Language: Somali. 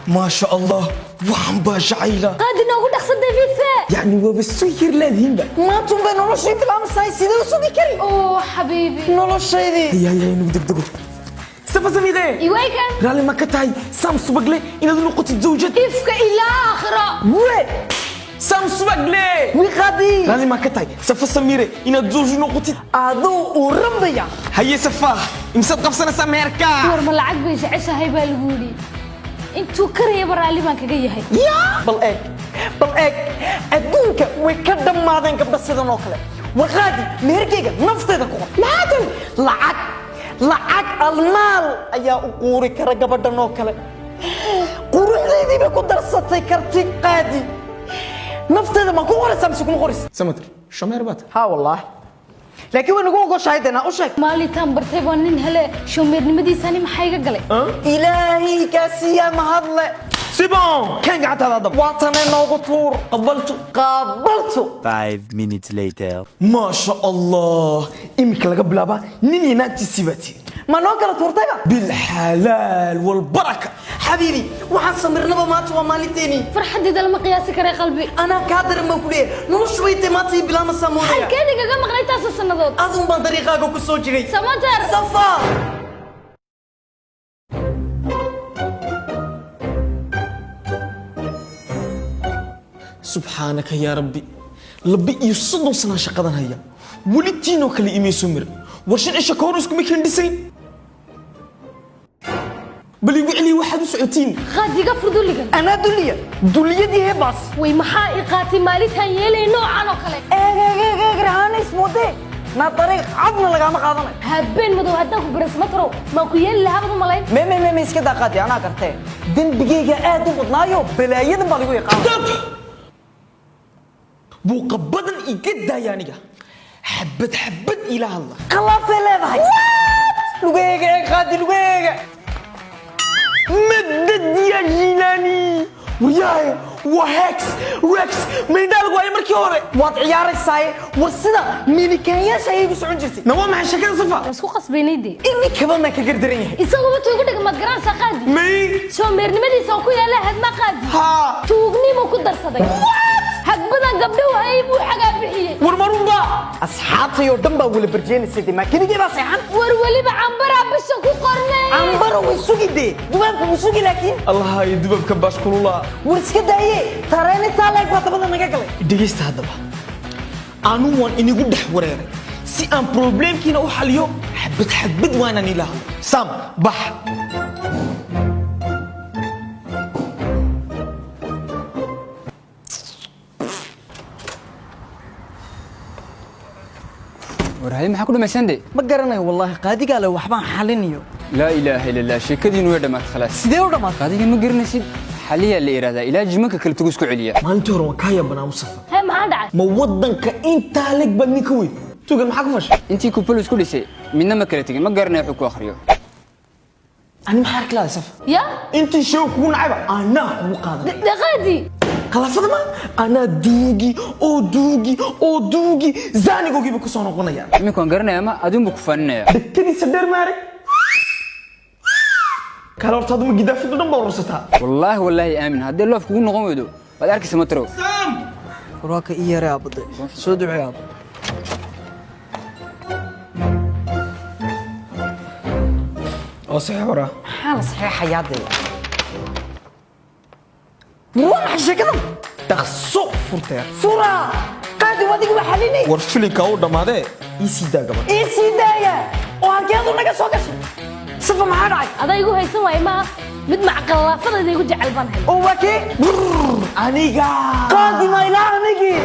ما شاء الله وحن باشعيلة قادي نوغو دخصد فيفا يعني وبسوير لذين ما تنبه نولوشي بلا مساي سيدي وسودي كري اوه حبيبي نولوشي دي هيا نبدك دقو سفا سميدة ايويكا رالي ما كتاي سام سبقلي إن ذو نقطة زوجة افك الى اخره وي سام سبقلي وي غادي رالي ما كتاي سفا سميرة إن زوج نقطة aduu uu rambaya هيا سفا إمساد قبسنا ساميركا war ma lacag bay jeceshahay baa lagu yidhi intuu karayaba raalli baan kaga yahay bal eeg adduunka way ka dhammaadeen gabdha sidan oo kale warqaadi meherkayga nafteeda ku qor laatan lacag almaal ayaa u quuri kara gabadhan oo kale quruxdeedii bay ku darsatay karti qaadi nafteeda ma ku qoraysaa mise kuma qoraysa سمتر شمير بات ها والله laakiin way nagu ogoshahay dena u sheeg maalintaan bartay baa nin hele showmeernimadiisani maxaa iga galay ilaahay kaasiya mahadle سي بون كان قعدت هذا ضب waatanay noogu tuur qabaltu 5 minutes later. ما شاء الله إمك لقى بلابا نيني ناتي سيباتي ma noo kala tuurtayba بالحلال والبركة حبيبي waxaan samirnaba maanta waa maalinteeni farxadeeda lama qiyaasi karay qalbi anaa kaa daran baan ku leeyahay noloshu way tahay maanta iyo bilaama samoodaya halkeedii kaga maqnay taasoo sannadood adun baan dariiqaaga ku soo jiray samatar safa سبحانك يا ربي لبي يصدق سنة شقدان هيا ولتينو كلي إيمي سمر ورشن إيش كورسكم يكين دسين بل يقول لي واحد وسعتين qaadiga furduligan anaa duliyadii heebaas way maxaa i qaatay maalintan yeelay noocan oo kale eeg rahaana ismoodee naa dariiq cadna lagaama qaadanayo habeen madow haddaan ku birasmataro maan ku yeeli lahaa bad u malayn me iska daa qaadi anaa gartee dembigayga aad u badnaayo balaayadan baad igu yaqaan بوق بدن إيجدا يانيجا حبت إلى الله khalaafay leedahay lugeyga eeg qaadi lugeyga مدد يا جيلاني وياي وهكس ريكس من دالك واي مركي هوري waad ciyaaraysaaye war sida miilikaanyaasha ayay igu socon jirtay نوام مع شكل صفا isku qasbaynaydee iminkaba maa ka gardaran yahay isaguba tuugu dhig maad garanaysaa qaadi مي showmeernimadiisa oo ku yaala hadma qaadi ها tuugnimo ku darsaday hagbadan gabdhow hayay buu xagaa bixiyey ورمرونبا asxaabtayoo dhan baa wala barjeenaysay dee maa keligee baa seexan war weliba cambaraa bisha ku qornay cambaro way sugi dee dubaabku wuu sugi laakiin الله يدبب كباش كل الله war iska daaye tareen intaa leeg baa dabada naga galay دقيست هذا أنا وان إني قد حوريري سي أن بروبليم كينا وحليو حبت وانا نيلا سام بح warhaye maxaa ku dhamaysan de ma garanayo wallaahi qaadigaa le waxbaan xalinayo laa ilaaha illa allah sheekadiinu way dhammaatay khalaas sidee u dhammaatay qaadiga ma garanaysid xaliyaa la yidhahdaa ilaa jimanka kale tugu isku celiya ما أنت هو كايا بنا مصطفى hee maxaa dhacay ما ودنك أنت عليك بدني كوي توقع معاك فش intii kupol isku dhisay midna ma kala tegin ma garanayo wuxuu ku akhriyo أنا محارك لا سف ya أنت شو كون عيبة أنا هو قادر dhaqaadii خلاص ما أنا دوغي زاني قوي بكسون قنايا iminku waan garanaya ama adunbu ku faaninaya دكتي سدر مارك كالور تضم جدا في الدنيا بورستها wallaahi aamin haddii loof kugu noqon weydo waad arkaysa ma tarow waraaka ii yaree aabade soo ducee aaba صحيح ورا maxaa la saxeexayaa dee waa maxay sheekadan تخصو فرتير fura qaadi wadigu waa xalinay ورفلين كاو دماده إيسي دا قبل ii sii daaya oo halkeedu naga soo gashay safa maxaa dhacay adaa igu haysan waaye maaha mid macqalaafadayda igu jecel baan hay oo waa kee أنيقا qaadi ma ilaa anigii